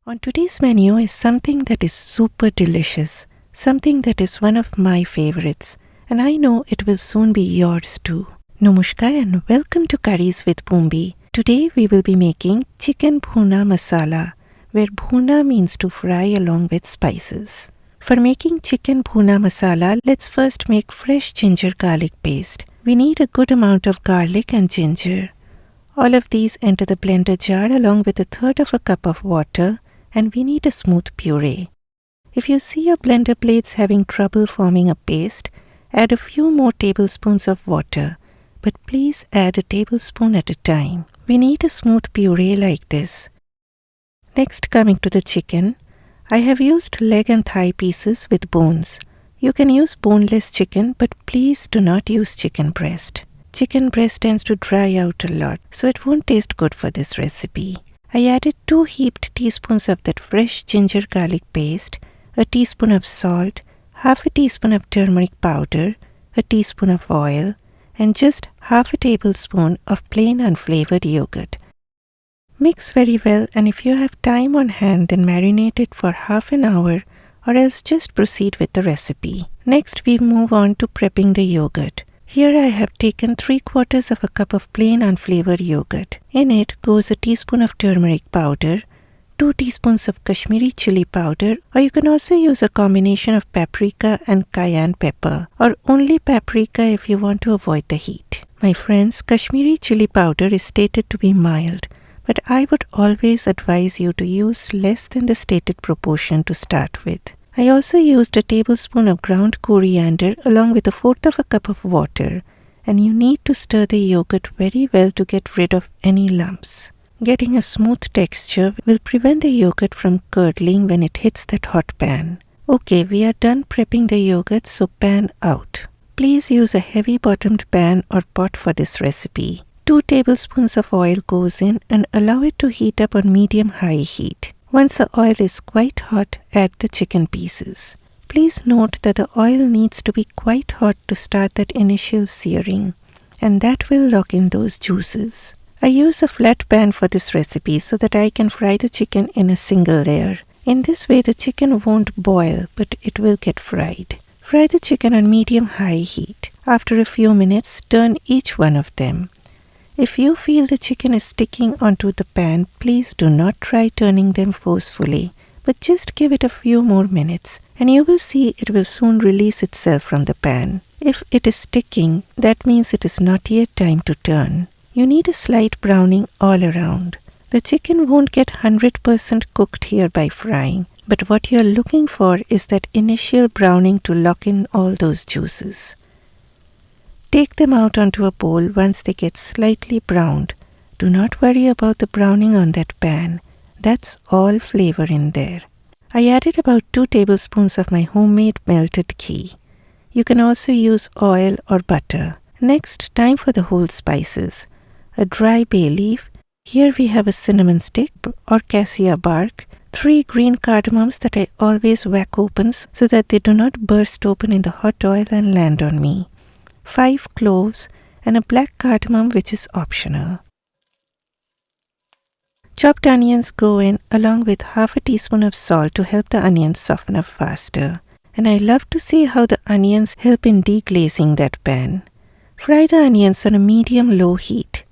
On today's menu is something that is super delicious, something that is one of my favorites, and I know it will soon be yours too. Namaskar and welcome to Curries with Bumbi. Today we will be making chicken BHUNA masala, where BHUNA means to fry along with spices. For making chicken BHUNA masala, let's first make fresh ginger garlic paste. We need a good amount of garlic and ginger. All of these enter the blender jar along with a third of a cup of water, and we need a smooth puree. If you see your blender blades having trouble forming a paste, add a few more tablespoons of water, but please add a tablespoon at a time. We need a smooth puree like this. Next, coming to the chicken, I have used leg and thigh pieces with bones. You can use boneless chicken, but please do not use chicken breast. Chicken breast tends to dry out a lot, so it won't taste good for this recipe. I added 2 heaped teaspoons of that fresh ginger garlic paste, a teaspoon of salt, half a teaspoon of turmeric powder, a teaspoon of oil, and just half a tablespoon of plain unflavored yogurt. Mix very well, and if you have time on hand, then marinate it for half an hour or else just proceed with the recipe. Next, we move on to prepping the yogurt. Here I have taken 3/4 of a cup of plain unflavored yogurt. In it goes a teaspoon of turmeric powder, 2 teaspoons of Kashmiri chilli powder, or you can also use a combination of paprika and cayenne pepper, or only paprika if you want to avoid the heat. My friends, Kashmiri chilli powder is stated to be mild, but I would always advise you to use less than the stated proportion to start with. I also used a tablespoon of ground coriander along with 1/4 of a cup of water, and you need to stir the yogurt very well to get rid of any lumps. Getting a smooth texture will prevent the yogurt from curdling when it hits that hot pan. Okay, we are done prepping the yogurt, so pan out. Please use a heavy-bottomed pan or pot for this recipe. 2 tablespoons of oil goes in and allow it to heat up on medium-high heat. Once the oil is quite hot, add the chicken pieces. Please note that the oil needs to be quite hot to start that initial searing, and that will lock in those juices. I use a flat pan for this recipe so that I can fry the chicken in a single layer. In this way, the chicken won't boil, but it will get fried. Fry the chicken on medium-high heat. After a few minutes, turn each one of them. If you feel the chicken is sticking onto the pan, please do not try turning them forcefully, but just give it a few more minutes, and you will see it will soon release itself from the pan. If it is sticking, that means it is not yet time to turn. You need a slight browning all around. The chicken won't get 100% cooked here by frying, but what you are looking for is that initial browning to lock in all those juices. Take them out onto a bowl once they get slightly browned. Do not worry about the browning on that pan. That's all flavor in there. I added about 2 tablespoons of my homemade melted ghee. You can also use oil or butter. Next, time for the whole spices. A dry bay leaf. Here we have a cinnamon stick or cassia bark. 3 green cardamoms that I always whack open so that they do not burst open in the hot oil and land on me. 5 cloves, and a black cardamom which is optional. Chopped onions go in along with half a teaspoon of salt to help the onions soften up faster. And I love to see how the onions help in deglazing that pan. Fry the onions on a medium-low heat.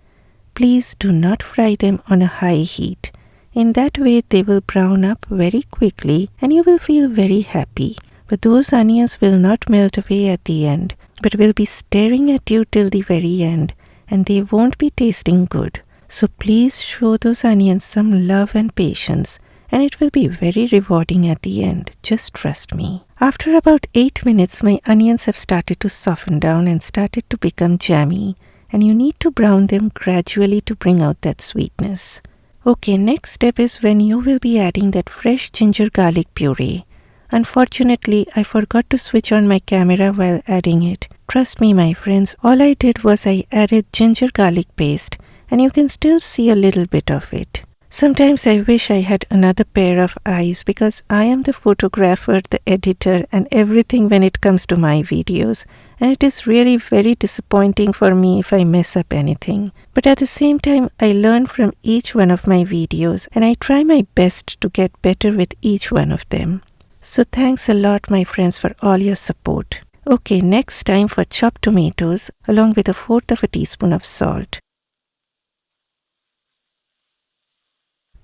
Please do not fry them on a high heat. In that way they will brown up very quickly and you will feel very happy. But those onions will not melt away at the end, but will be staring at you till the very end, and they won't be tasting good. So please show those onions some love and patience, and it will be very rewarding at the end. Just trust me. After about 8 minutes, my onions have started to soften down and started to become jammy, and you need to brown them gradually to bring out that sweetness. Okay, next step is when you will be adding that fresh ginger garlic puree. Unfortunately, I forgot to switch on my camera while adding it. Trust me, my friends, all I did was I added ginger garlic paste, and you can still see a little bit of it. Sometimes I wish I had another pair of eyes because I am the photographer, the editor, and everything when it comes to my videos, and it is really very disappointing for me if I mess up anything. But at the same time, I learn from each one of my videos and I try my best to get better with each one of them. So thanks a lot, my friends, for all your support. Okay, next time for chopped tomatoes along with 1/4 teaspoon of salt.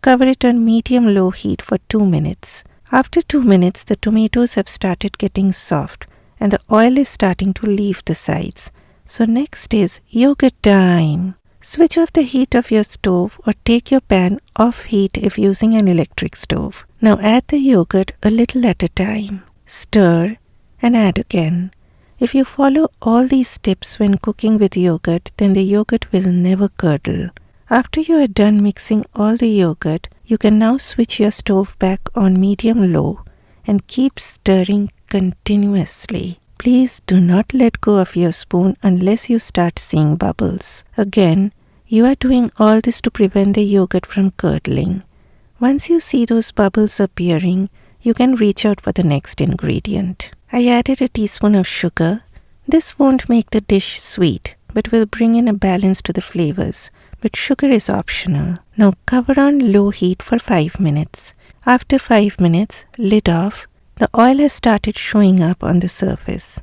Cover it on medium-low heat for 2 minutes. After 2 minutes, the tomatoes have started getting soft and the oil is starting to leave the sides. So next is yogurt time. Switch off the heat of your stove or take your pan off heat if using an electric stove. Now add the yogurt a little at a time. Stir and add again. If you follow all these tips when cooking with yogurt, then the yogurt will never curdle. After you are done mixing all the yogurt, you can now switch your stove back on medium-low and keep stirring continuously. Please do not let go of your spoon unless you start seeing bubbles. Again, you are doing all this to prevent the yogurt from curdling. Once you see those bubbles appearing, you can reach out for the next ingredient. I added a teaspoon of sugar. This won't make the dish sweet, but will bring in a balance to the flavors. But sugar is optional. Now cover on low heat for 5 minutes. After 5 minutes, lid off. The oil has started showing up on the surface.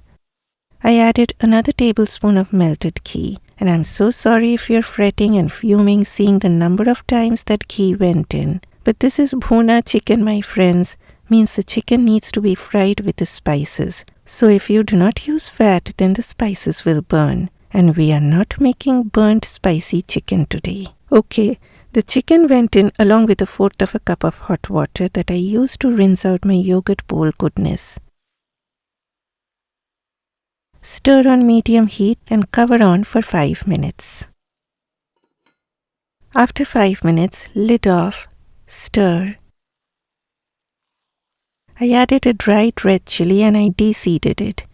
I added another tablespoon of melted ghee, and I'm so sorry if you're fretting and fuming seeing the number of times that ghee went in. But this is bhuna chicken, my friends, means the chicken needs to be fried with the spices. So if you do not use fat, then the spices will burn. And we are not making burnt spicy chicken today. Okay, the chicken went in along with 1/4 cup of hot water that I used to rinse out my yogurt bowl goodness. Stir on medium heat and cover on for 5 minutes. After 5 minutes, lid off, stir. I added a dried red chilli and I de-seeded it.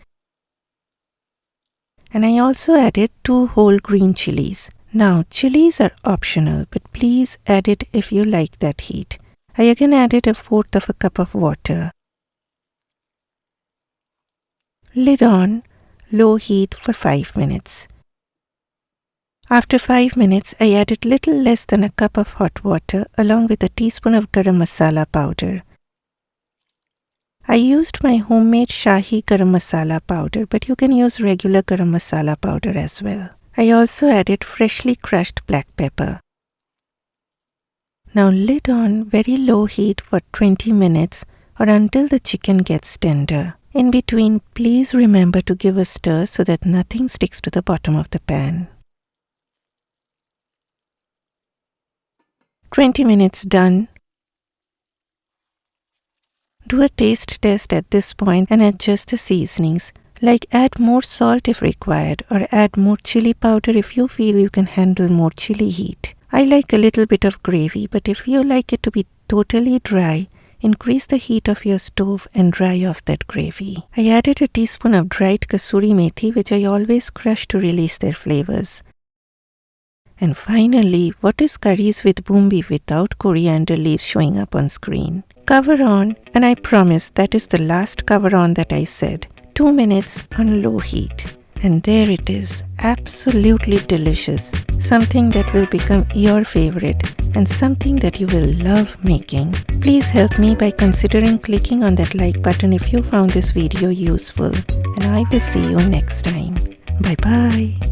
And I also added 2 whole green chilies. Now, chilies are optional, but please add it if you like that heat. I again added 1/4 cup of water. Lid on, low heat for 5 minutes. After 5 minutes, I added little less than a cup of hot water along with a teaspoon of garam masala powder. I used my homemade Shahi garam masala powder, but you can use regular garam masala powder as well. I also added freshly crushed black pepper. Now lid on very low heat for 20 minutes or until the chicken gets tender. In between, please remember to give a stir so that nothing sticks to the bottom of the pan. 20 minutes done. Do a taste test at this point and adjust the seasonings, like add more salt if required or add more chili powder if you feel you can handle more chili heat. I like a little bit of gravy, but if you like it to be totally dry, increase the heat of your stove and dry off that gravy. I added a teaspoon of dried kasuri methi, which I always crush to release their flavors. And finally, what is curries with Bumbi without coriander leaves showing up on screen? Cover on, and I promise that is the last cover on that I said. 2 minutes on low heat. And there it is, absolutely delicious. Something that will become your favorite and something that you will love making. Please help me by considering clicking on that like button if you found this video useful. And I will see you next time. Bye bye.